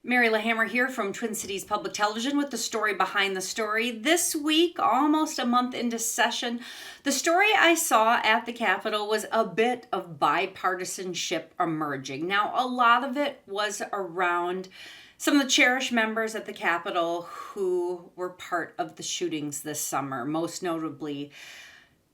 Mary LaHammer here from Twin Cities Public Television with the story behind the story. This week, almost a month into session, the story I saw at the Capitol was a bit of bipartisanship emerging. Now, a lot of it was around some of the cherished members at the Capitol who were part of the shootings this summer, most notably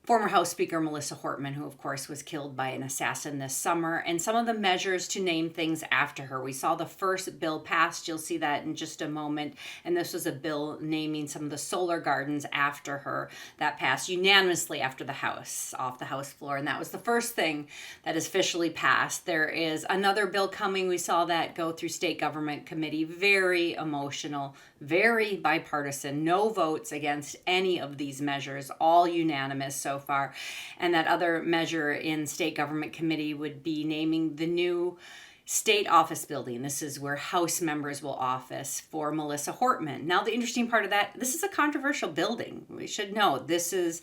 former House Speaker Melissa Hortman, who of course was killed by an assassin this summer, and some of the measures to name things after her. We saw the first bill passed. You'll see that in just a moment. And this was a bill naming some of the solar gardens after her that passed unanimously off the House floor. And that was the first thing that is officially passed. There is another bill coming. We saw that go through State Government Committee. Very emotional, very bipartisan, no votes against any of these measures, all unanimous so far. And that other measure in State Government Committee would be naming the new state office building. This is where House members will office for Melissa Hortman. Now, the interesting part of that, this is a controversial building. We should know this is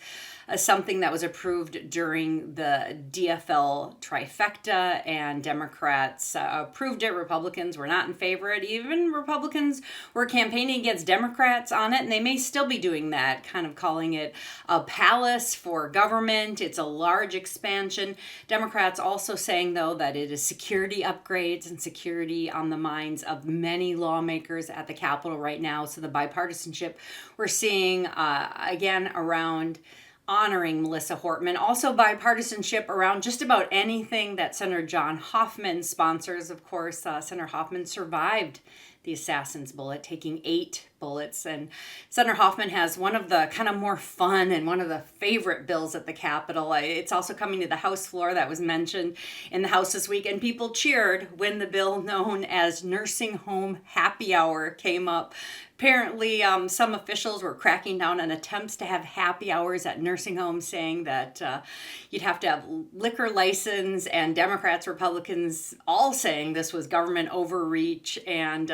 something that was approved during the DFL trifecta, and Democrats approved it. Republicans were not in favor of it. Even Republicans were campaigning against Democrats on it, and they may still be doing that, kind of calling it a palace for government. It's a large expansion. Democrats also saying, though, that it is security upgrades and security on the minds of many lawmakers at the Capitol right now. So the bipartisanship we're seeing, again, around honoring Melissa Hortman. Also bipartisanship around just about anything that Senator John Hoffman sponsors. Of course, Senator Hoffman survived the assassin's bullet, taking 8 bullets. And Senator Hoffman has one of the kind of more fun and one of the favorite bills at the Capitol. It's also coming to the House floor. That was mentioned in the House this week. And people cheered when the bill known as Nursing Home Happy Hour came up. Apparently, some officials were cracking down on attempts to have happy hours at nursing homes, saying that you'd have to have liquor license, and Democrats, Republicans, all saying this was government overreach, and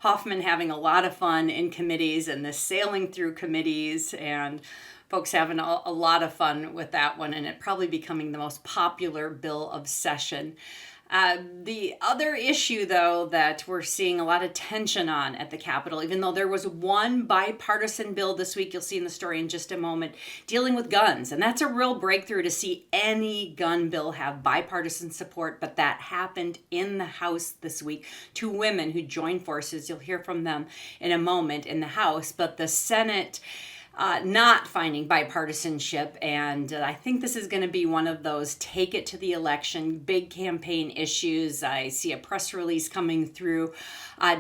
Hoffman having a lot of fun in committees and this sailing through committees, and folks having a lot of fun with that one, and it probably becoming the most popular bill of session. The other issue, though, that we're seeing a lot of tension on at the Capitol, even though there was one bipartisan bill this week, you'll see in the story in just a moment, dealing with guns. And that's a real breakthrough to see any gun bill have bipartisan support, but that happened in the House this week. 2 women who joined forces, you'll hear from them in a moment in the House, but the Senate not finding bipartisanship, and I think this is going to be one of those take it to the election, big campaign issues. I see a press release coming through,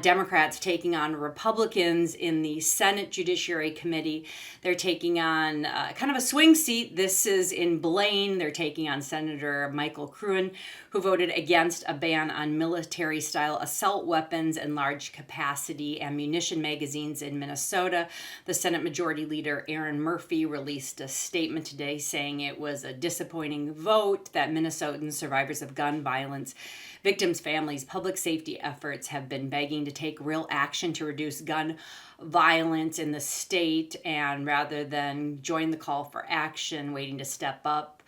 Democrats taking on Republicans in the Senate Judiciary Committee. They're taking on kind of a swing seat. This is in Blaine. They're taking on Senator Michael Cruen, who voted against a ban on military-style assault weapons and large-capacity ammunition magazines in Minnesota. The Senate Majority Leader Aaron Murphy released a statement today saying it was a disappointing vote, that Minnesotans, survivors of gun violence, victims' families, public safety efforts have been begging to take real action to reduce gun violence in the state, and rather than join the call for action, waiting to step up,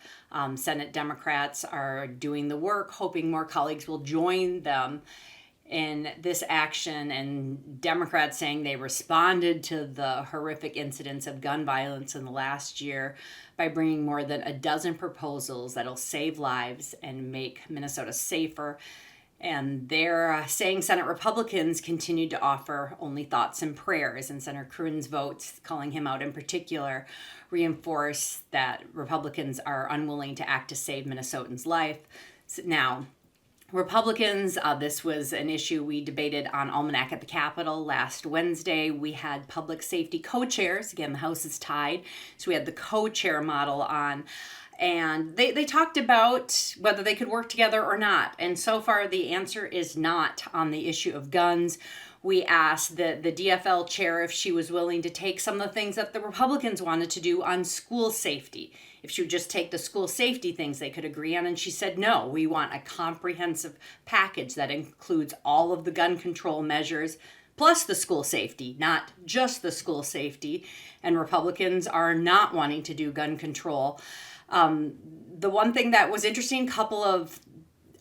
Senate Democrats are doing the work, hoping more colleagues will join them in this action, and Democrats saying they responded to the horrific incidents of gun violence in the last year by bringing more than a dozen proposals that'll save lives and make Minnesota safer. And they're saying Senate Republicans continued to offer only thoughts and prayers, and Senator Cruen's votes, calling him out in particular, reinforce that Republicans are unwilling to act to save Minnesotans' life. Now, Republicans, this was an issue we debated on Almanac at the Capitol last Wednesday. We had public safety co-chairs. Again, the House is tied, so we had the co-chair model on. And they talked about whether they could work together or not. And so far, the answer is not on the issue of guns. We asked the DFL chair if she was willing to take some of the things that the Republicans wanted to do on school safety. If she would just take the school safety things they could agree on. And she said, no, we want a comprehensive package that includes all of the gun control measures, plus the school safety, not just the school safety. And Republicans are not wanting to do gun control. The one thing that was interesting, couple of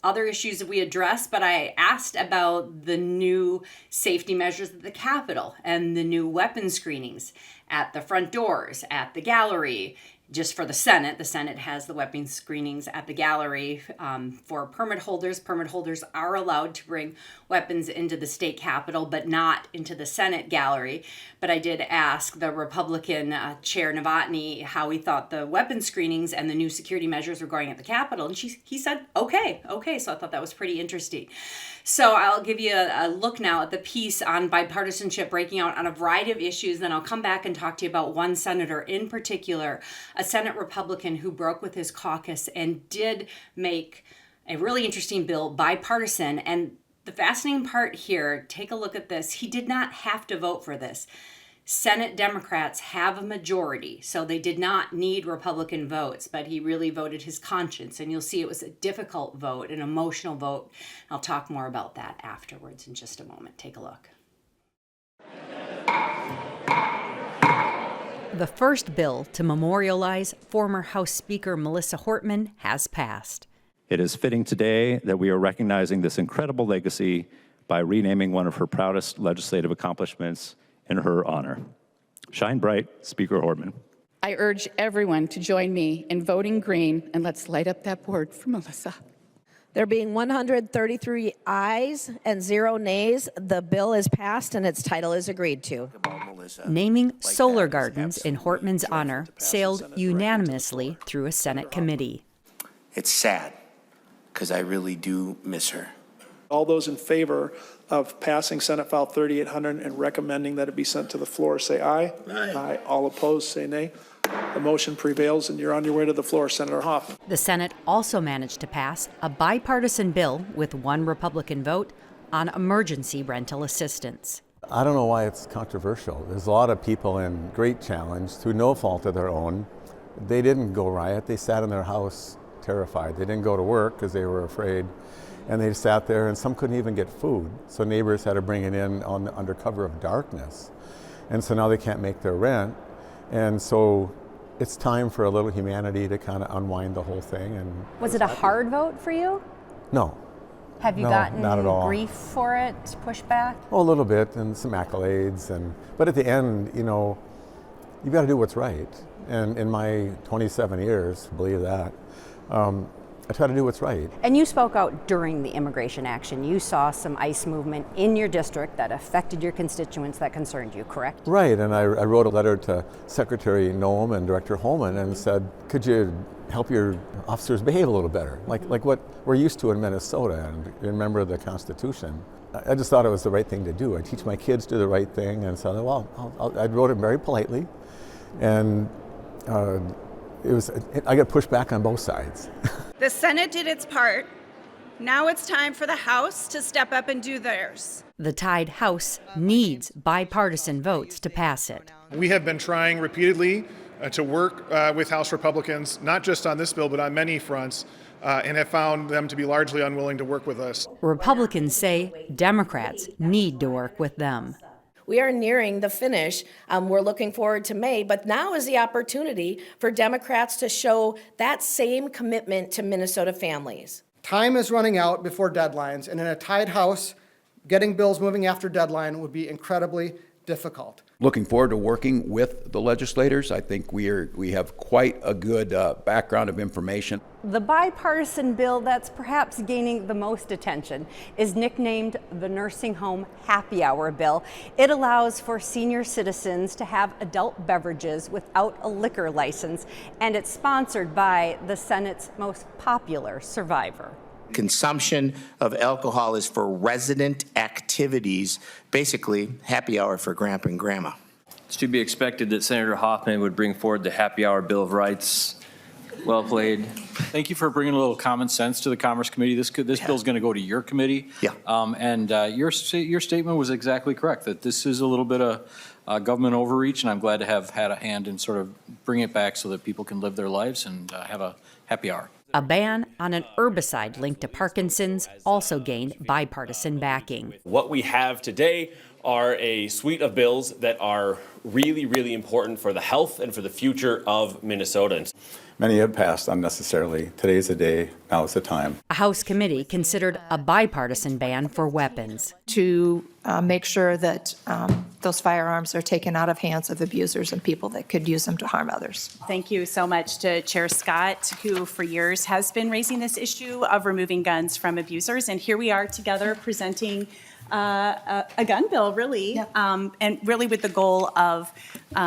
other issues that we addressed, but I asked about the new safety measures at the Capitol and the new weapon screenings at the front doors, at the gallery. Just for the Senate has the weapon screenings at the gallery for permit holders. Permit holders are allowed to bring weapons into the state capitol, but not into the Senate gallery. But I did ask the Republican Chair Novotny how he thought the weapon screenings and the new security measures were going at the Capitol, and he said, okay. So I thought that was pretty interesting. So I'll give you a look now at the piece on bipartisanship breaking out on a variety of issues. Then I'll come back and talk to you about one senator in particular, a Senate Republican who broke with his caucus and did make a really interesting bill bipartisan. And the fascinating part here, take a look at this. He did not have to vote for this. Senate Democrats have a majority, so they did not need Republican votes, but he really voted his conscience. And you'll see it was a difficult vote, an emotional vote. I'll talk more about that afterwards in just a moment. Take a look. The first bill to memorialize former House Speaker Melissa Hortman has passed. It is fitting today that we are recognizing this incredible legacy by renaming one of her proudest legislative accomplishments in her honor. Shine bright, Speaker Hortman. I urge everyone to join me in voting green, and let's light up that board for Melissa. There being 133 ayes and 0 nays, the bill is passed and its title is agreed to. Naming solar gardens in Hortman's honor sailed unanimously through a Senate committee. It's sad, because I really do miss her. All those in favor of passing Senate File 3800 and recommending that it be sent to the floor, say aye. Aye. All opposed, say nay. The motion prevails, and you're on your way to the floor, Senator Hoffman. The Senate also managed to pass a bipartisan bill with one Republican vote on emergency rental assistance. I don't know why it's controversial. There's a lot of people in great challenge through no fault of their own. They didn't go riot. They sat in their house terrified. They didn't go to work because they were afraid. And they sat there, and some couldn't even get food. So neighbors had to bring it in under cover of darkness. And so now they can't make their rent. And so it's time for a little humanity to kind of unwind the whole thing. And was it a hard vote for you? No. Have you gotten not at all. Grief for it, pushback? Oh, a little bit, and some accolades. But at the end, you know, you've got to do what's right. And in my 27 years, believe that, I try to do what's right. And you spoke out during the immigration action. You saw some ICE movement in your district that affected your constituents that concerned you, correct? Right, and I wrote a letter to Secretary Noem and Director Holman and said, could you help your officers behave a little better, like what we're used to in Minnesota, and remember the Constitution. I just thought it was the right thing to do. I teach my kids to do the right thing, and so I wrote it very politely, and I got pushed back on both sides. The Senate did its part. Now it's time for the House to step up and do theirs. The tied House needs bipartisan votes to pass it. We have been trying repeatedly to work with House Republicans, not just on this bill, but on many fronts, and have found them to be largely unwilling to work with us. Republicans say Democrats need to work with them. We are nearing the finish. We're looking forward to May, but now is the opportunity for Democrats to show that same commitment to Minnesota families. Time is running out before deadlines, and in a tied House, getting bills moving after deadline would be incredibly difficult. Looking forward to working with the legislators. I think we have quite a good background of information. The bipartisan bill that's perhaps gaining the most attention is nicknamed the Nursing Home Happy Hour Bill. It allows for senior citizens to have adult beverages without a liquor license, and it's sponsored by the Senate's most popular survivor. Consumption of alcohol is for resident activities, basically happy hour for Grandpa and Grandma. It's to be expected that Senator Hoffman would bring forward the Happy Hour Bill of Rights. Well played. Thank you for bringing a little common sense to the Commerce Committee. This bill's going to go to your committee. Yeah. Your statement was exactly correct, that this is a little bit of government overreach, and I'm glad to have had a hand in sort of bring it back so that people can live their lives and have a happy hour. A ban on an herbicide linked to Parkinson's also gained bipartisan backing. What we have today are a suite of bills that are really, really important for the health and for the future of Minnesotans. Many have passed unnecessarily. Today's the day, now is the time. A House committee considered a bipartisan ban for weapons. To make sure that those firearms are taken out of hands of abusers and people that could use them to harm others. Thank you so much to Chair Scott, who for years has been raising this issue of removing guns from abusers. And here we are together presenting a gun bill, really, and really with the goal of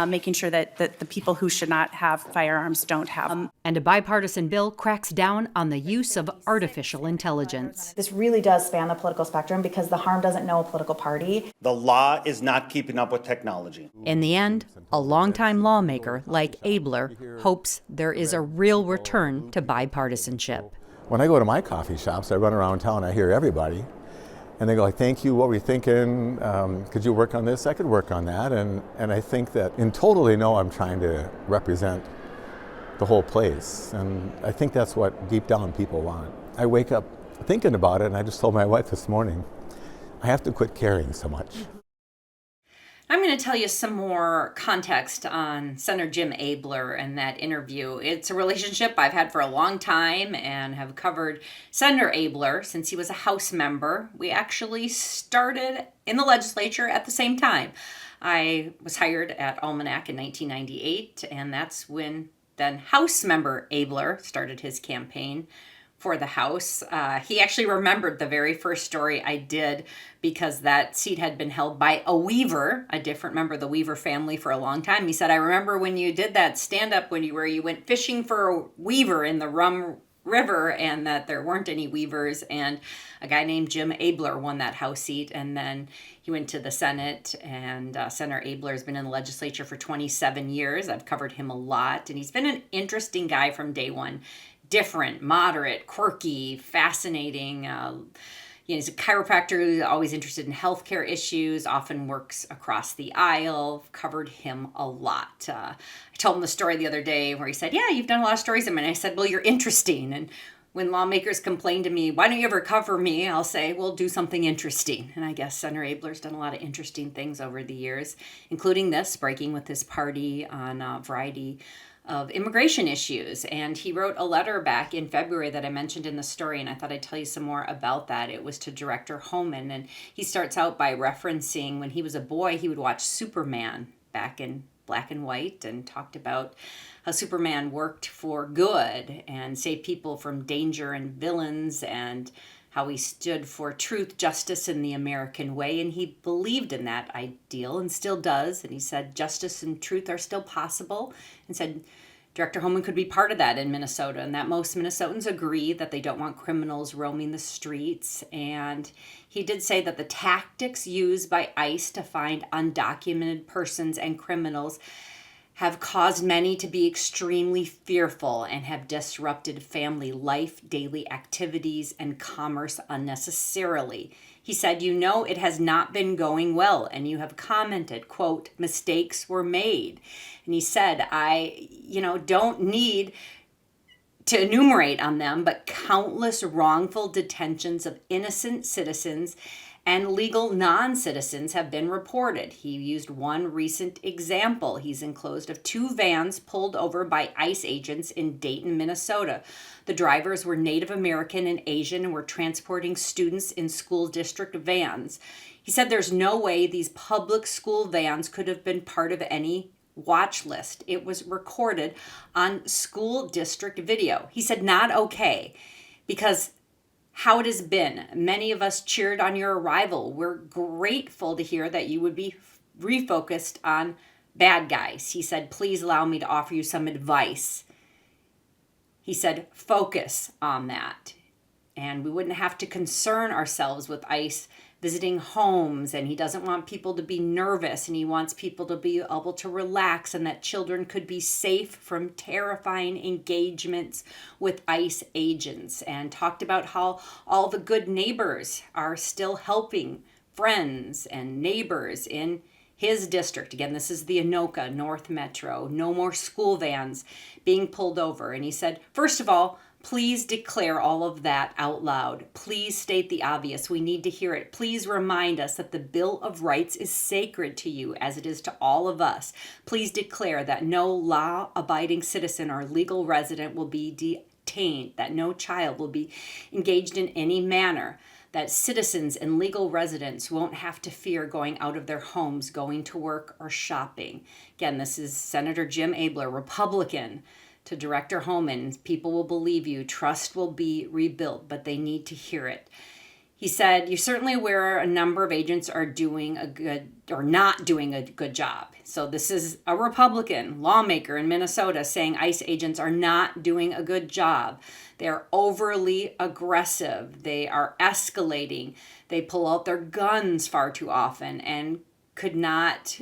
making sure that the people who should not have firearms don't have them. And a bipartisan bill cracks down on the use of artificial intelligence. This really does span the political spectrum because the harm doesn't know a political party. The law is not keeping up with technology. In the end, a longtime lawmaker like Abler hopes there is a real return to bipartisanship. When I go to my coffee shops, I run around town, I hear everybody. And they go like, thank you, what were you thinking? Could you work on this? I could work on that. And I think that in total they know I'm trying to represent the whole place. And I think that's what deep down people want. I wake up thinking about it, and I just told my wife this morning, I have to quit caring so much. I'm going to tell you some more context on Senator Jim Abler and that interview. It's a relationship I've had for a long time and have covered Senator Abler since he was a House member. We actually started in the legislature at the same time. I was hired at Almanac in 1998, and that's when then House member Abler started his campaign for the House. He actually remembered the very first story I did because that seat had been held by a Weaver, a different member of the Weaver family for a long time. He said, I remember when you did that stand-up where you went fishing for a Weaver in the Rum River and that there weren't any Weavers, and a guy named Jim Abler won that House seat, and then he went to the Senate, and Senator Abler has been in the legislature for 27 years. I've covered him a lot, and he's been an interesting guy from day one. Different, moderate, quirky, fascinating. He's a chiropractor who's always interested in healthcare issues, often works across the aisle. Covered him a lot. I told him the story the other day where he said, yeah, you've done a lot of stories. And I said, well, you're interesting. And when lawmakers complain to me, why don't you ever cover me? I'll say, well, do something interesting. And I guess Senator Abler's done a lot of interesting things over the years, including this, breaking with his party on a variety of immigration issues. And he wrote a letter back in February that I mentioned in the story, and I thought I'd tell you some more about that. It was to Director Homan, and he starts out by referencing when he was a boy, he would watch Superman back in black and white and talked about how Superman worked for good and saved people from danger and villains, and how he stood for truth, justice, and the American way. And he believed in that ideal and still does. And he said justice and truth are still possible, and said Director Homan could be part of that in Minnesota, and that most Minnesotans agree that they don't want criminals roaming the streets. And he did say that the tactics used by ICE to find undocumented persons and criminals have caused many to be extremely fearful and have disrupted family life, daily activities, and commerce unnecessarily. He said, it has not been going well, and you have commented, quote, mistakes were made. And he said, I don't need to enumerate on them, but countless wrongful detentions of innocent citizens and legal non-citizens have been reported. He used one recent example. He's enclosed of 2 vans pulled over by ICE agents in Dayton, Minnesota. The drivers were Native American and Asian and were transporting students in school district vans. He said there's no way these public school vans could have been part of any watch list. It was recorded on school district video. He said not okay, because how it has been. Many of us cheered on your arrival. We're grateful to hear that you would be refocused on bad guys. He said, please allow me to offer you some advice. He said, focus on that. And we wouldn't have to concern ourselves with ICE visiting homes, and he doesn't want people to be nervous, and he wants people to be able to relax, and that children could be safe from terrifying engagements with ICE agents, and talked about how all the good neighbors are still helping friends and neighbors in his district. Again, this is the Anoka North Metro. No more school vans being pulled over. And he said, first of all, Please declare all of that out loud. Please state the obvious. We need to hear it. Please remind us that the Bill of Rights is sacred to you as it is to all of us. Please declare that no law-abiding citizen or legal resident will be detained, that no child will be engaged in any manner, that citizens and legal residents won't have to fear going out of their homes, going to work, or shopping. Again, this is Senator Jim Abler, Republican, to Director Homan. People will believe you. Trust will be rebuilt, but they need to hear it. He said, you're certainly aware a number of agents are doing a good or not doing a good job. So this is a Republican lawmaker in Minnesota saying ICE agents are not doing a good job. They're overly aggressive. They are escalating. They pull out their guns far too often and could not,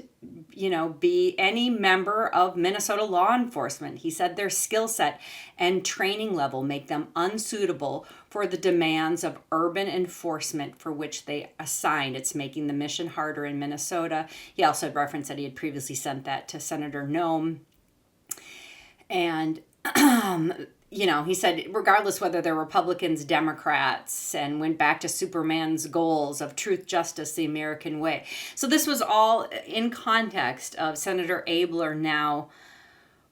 be any member of Minnesota law enforcement. He said their skill set and training level make them unsuitable for the demands of urban enforcement for which they assigned. It's making the mission harder in Minnesota. He also had referenced that he had previously sent that to Senator Noem. And he said, regardless whether they're Republicans, Democrats, and went back to Superman's goals of truth, justice, the American way. So this was all in context of Senator Abler now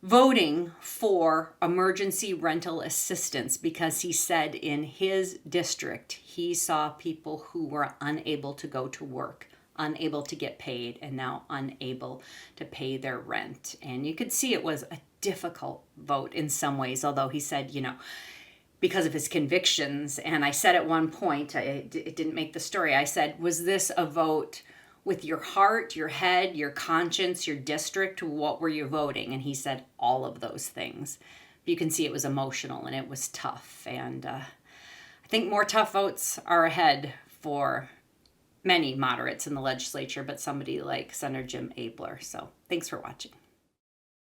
voting for emergency rental assistance because he said in his district, he saw people who were unable to go to work, unable to get paid, and now unable to pay their rent. And you could see it was a difficult vote in some ways, although he said, because of his convictions. And I said at one point, it didn't make the story, I said, was this a vote with your heart, your head, your conscience, your district? What were you voting? And he said all of those things. You can see it was emotional and it was tough. And I think more tough votes are ahead for many moderates in the legislature, but somebody like Senator Jim Abler. So thanks for watching.